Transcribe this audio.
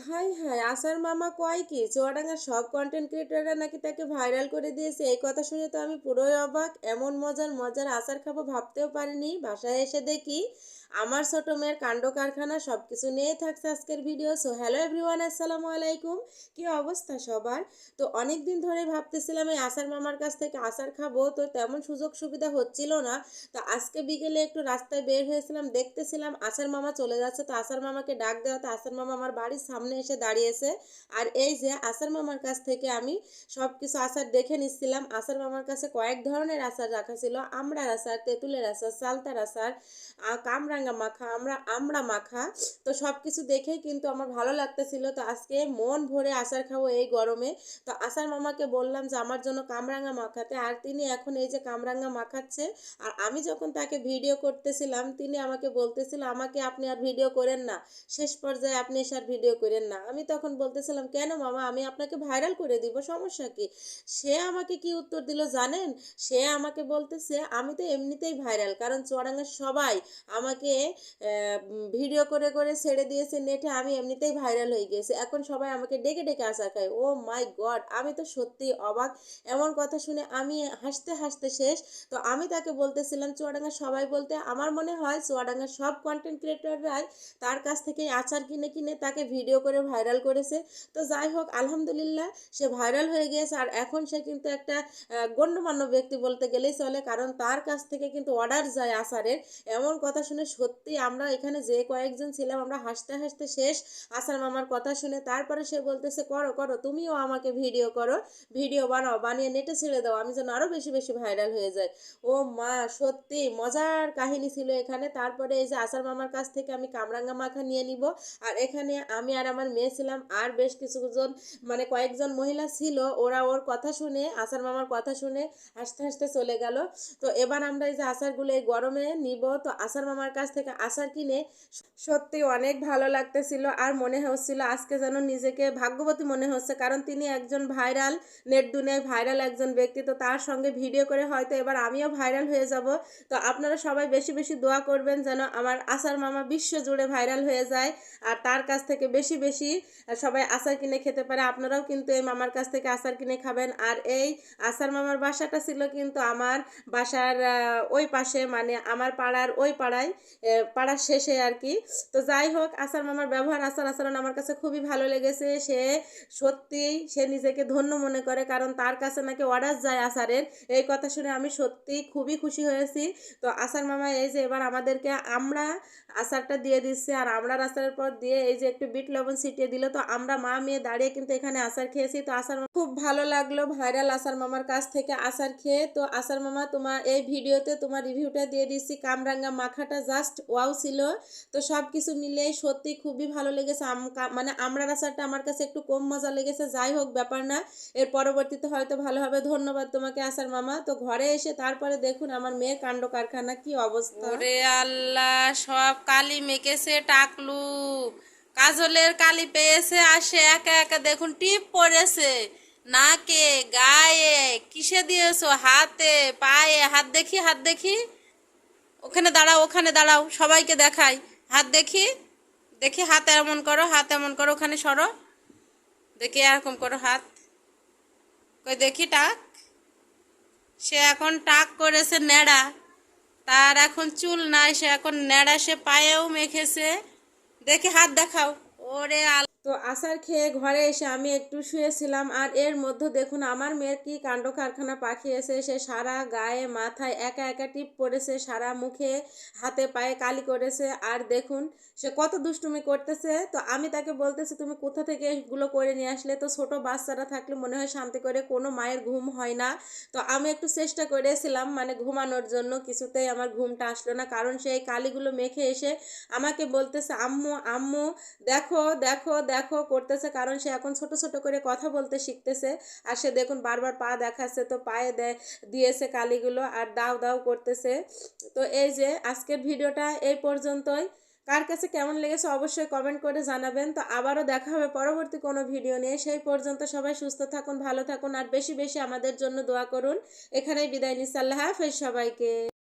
High high আসার মামা কয় কি চুয়াডাঙ্গার সব কন্টেন্ট ক্রিয়েটররা নাকি তাকে ভাইরাল করে দিয়েছে। এই কথা শুনে তো আমি পুরোই অবাক। এমন মজার মজার আচার খাবো ভাবতেও পারিনি। বাসায় এসে দেখি আমার ছোট মেয়ের কাণ্ড কারখানা সবকিছু নিয়েই থাকছে আজকের ভিডিও। সো হ্যালো এভরিওয়ান, আসসালামু আলাইকুম। কি অবস্থা সবার? তো অনেক দিন ধরে ভাবতেছিলাম এই আসার মামার কাছ থেকে আচার খাবো, তো তেমন সুযোগ সুবিধা হচ্ছিল না। তো আজকে বিকেলে একটু রাস্তায় বের হয়েছিলাম, দেখতেছিলাম আসার মামা চলে যাচ্ছে। তো আসার মামাকে ডাক দেওয়াতে আসার মামা আমার বাড়ির সামনে এসে দাঁড়িয়েছে। আর এই যে আসার মামার কাছ থেকে আমি সব কিছু আচার দেখে নিচ্ছিলাম। আসার মামার কাছে কয়েক ধরনের আচার রাখা ছিল, আমড়ার আচার, তেঁতুলের আচার, চালতার আচার, কামরাঙ্গা মাখা, আমড়া মাখা। তো সব কিছু দেখেই কিন্তু আমার ভালো লাগতেছিল। তো আজকে মন ভরে আচার খাবো এই গরমে। তো আসার মামাকে বললাম যে আমার জন্য কামরাঙ্গা মাখাতে, আর তিনি এখন এই যে কামরাঙ্গা মাখাচ্ছে। আর আমি যখন তাকে ভিডিও করতেছিলাম তিনি আমাকে বলতেছিল আমাকে আপনি আর ভিডিও করেন না, শেষ পর্যায়ে আপনি এসে আর ভিডিও করেন না। আমি তখন বলতেছিলাম কেন মামা, আমি আপনাকে ভাইরাল করে দিব, সমস্যা কি? সে আমাকে কি উত্তর দিল জানেন? সে আমাকে বলতেছে আমি তো এমনিতেই ভাইরাল, কারণ চুয়াডাঙ্গার সবাই আমাকে ভিডিও করে করে ছেড়ে দিয়েছে নেটে, আমি এমনিতেই ভাইরাল হয়ে গেছি, এখন সবাই আমাকে ডেকে ডেকে আচার খায়। ও মাই গড, আমি তো সত্যি অবাক। এমন কথা শুনে আমি হাসতে হাসতে শেষ। তো আমি তাকে বলতেছিলাম চুয়াডাঙ্গার সবাই বলতে আমার মনে হয় চুয়াডাঙ্গার সব কন্টেন্ট ক্রিয়েটররাই তার কাছ থেকে আচার কিনে কিনে তাকে ভিডিও করে ভাইরাল করেছে। তো যাই হোক, আলহামদুলিল্লাহ সে ভাইরাল হয়ে গিয়েছে। আর এখন সে কিন্তু একটা গণ্যমান্য ব্যক্তি বলতে গেলেই চলে, কারণ তার কাছ থেকে কিন্তু অর্ডার যায় আচারের। এমন কথা শুনে সত্যি আমরা এখানে যে কয়েকজন ছিলাম আমরা হাসতে হাসতে শেষ আসার মামার কথা শুনে। তারপরে সে বলতেছে করো করো, তুমিও আমাকে ভিডিও করো, ভিডিও বানাও, বানিয়ে নেটে ছেড়ে দাও, আমি যেন আরো বেশি বেশি ভাইরাল হয়ে যায়। ও মা, সত্যি মজার কাহিনী ছিল এখানে। তারপরে এই যে আসার মামার কাছ থেকে আমি কামরাঙ্গা মাখা নিয়ে নিব। আর এখানে আমি আর আমার মেয়ে ছিলাম, আর বেশ কিছুজন মানে কয়েকজন মহিলা ছিল, ওরা ওর কথা শুনে আসার মামার কথা শুনে হাসতে হাসতে চলে গেল। তো এবার আমরা এই যে আচারগুলো এই গরমে নিব। তো আসার মামার কাছ থেকে আচার কিনে সত্যি অনেক ভালো লাগতেছিল। আর মনে হচ্ছিল আজকে যেন নিজেকে ভাগ্যবতী মনে হচ্ছে, কারণ তিনি একজন ভাইরাল, নেট দুনিয়ায় ভাইরাল একজন ব্যক্তি। তো তার সঙ্গে ভিডিও করে হয়তো এবার আমিও ভাইরাল হয়ে যাব। তো আপনারা সবাই বেশি বেশি দোয়া করবেন যেন আমার আচার মামা বিশ্ব জুড়ে ভাইরাল হয়ে যায়, আর তার কাছ থেকে বেশি বেশি সবাই আচার কিনে খেতে পারে। আপনারাও কিন্তু এই মামার কাছ থেকে আচার কিনে খাবেন। আর এই আচার মামার বাসাটা ছিল কিন্তু আমার বাসার ওই পাশে, মানে আমার পাড়ার ওই পাড়ায়, পাড়ার শেষে আর কি। তো যাই হোক, আচার মামার ব্যবহার আচার আচরণ আমার কাছে খুবই ভালো লেগেছে। সে সত্যিই সে নিজেকে ধন্য মনে করে, কারণ তার কাছে নাকি অর্ডার যায় আচারের। এই কথা শুনে আমি সত্যি খুবই খুশি হয়েছি। তো আচার মামা এই যে এবার আমাদেরকে আমরা আচারটা দিয়ে দিচ্ছে, আর আমড়ার আচারের পর দিয়ে এই যে একটু বিট লবণ ছিটিয়ে দিল। তো আমরা মা মেয়ে দাঁড়িয়ে কিন্তু এখানে আচার খেয়েছি। তো আচার খুব ভালো লাগলো ভাইরাল আচার মামার কাছ থেকে আচার খেয়ে। তো আচার মামা তোমার এই ভিডিওতে তোমার রিভিউটা দিয়ে দিচ্ছি, কামরাঙ্গা মাখাটা জাস্ট ওয়াও ছিল। তো সব কিছু মিলিয়ে সত্যি খুবই ভালো লেগেছে। মানে আমড়ার আচারটা আমার কাছে একটু কম মজা লেগেছে, যাই হোক ব্যাপার না, এর পরবর্তীতে হয়তো ভালো হবে। ধন্যবাদ তোমাকে আচার মামা। তো ঘরে এসে তারপরে দেখুন আমার মেয়ের কাণ্ড কারখানা কি অবস্থা। ওরে আল্লাহ, সব কালি মেখেছে টাকলু, কাজলের কালি পেয়েছে, আসে একা একা দেখুন টিপ পড়েছে নাকে, গায়ে, কিসে দিয়েছো, হাতে, পায়ে, হাত দেখি, হাত দেখি, ওখানে দাঁড়াও, ওখানে দাঁড়াও, সবাইকে দেখাই, হাত দেখি, দেখি হাত এমন করো, হাত এমন করো, ওখানে সরো, দেখি এরকম করো হাত, কই দেখি টাক। সে এখন টাক করেছে নেড়া, তার এখন চুল নাই, সে এখন নেড়া, সে পায়েও মেখেছে, দেখি হাত দেখাও। ওরে তো আচার খেয়ে ঘরে এসে আমি একটু শুয়েছিলাম, আর এর মধ্যে দেখুন আমার মেয়ের কি কাণ্ড কারখানা পাকিয়েছে। সে সারা গায়ে মাথায় একা একা টিপ পড়েছে, সারা মুখে হাতে পায়ে কালি করেছে। আর দেখুন সে কত দুষ্টুমি করতেছে। তো আমি তাকে বলতেছি তুমি কোথা থেকে এগুলো করে নিয়ে আসলে? তো ছোট বাচ্চারা থাকলে মনে হয় শান্তি করে কোনো মায়ের ঘুম হয় না। তো আমি একটু চেষ্টা করেছিলাম মানে ঘুমানোর জন্য, কিছুতেই আমার ঘুমটা আসলো না, কারণ সেই কালিগুলো মেখে এসে আমাকে বলতেছে আম্মু আম্মু দেখো দেখো দেখো করতেছে, কারণ সে এখন ছোট ছোট করে কথা বলতে শিখতেছে। আর সে দেখুন বারবার পা দেখাচ্ছে, তো পায়ে দিয়েছে কালিগুলো আর দাও দাও করতেছে। তো এই যে আজকের ভিডিওটা এই পর্যন্তই। কার কাছে কেমন লেগেছে অবশ্যই কমেন্ট করে জানাবেন। তো আবারও দেখা হবে পরবর্তী কোনো ভিডিও নিয়ে। সেই পর্যন্ত সবাই সুস্থ থাকুন, ভালো থাকুন, আর বেশি বেশি আমাদের জন্য দোয়া করুন। এখানেই বিদায় নিচ্ছি, আল্লাহ হাফেজ সবাইকে।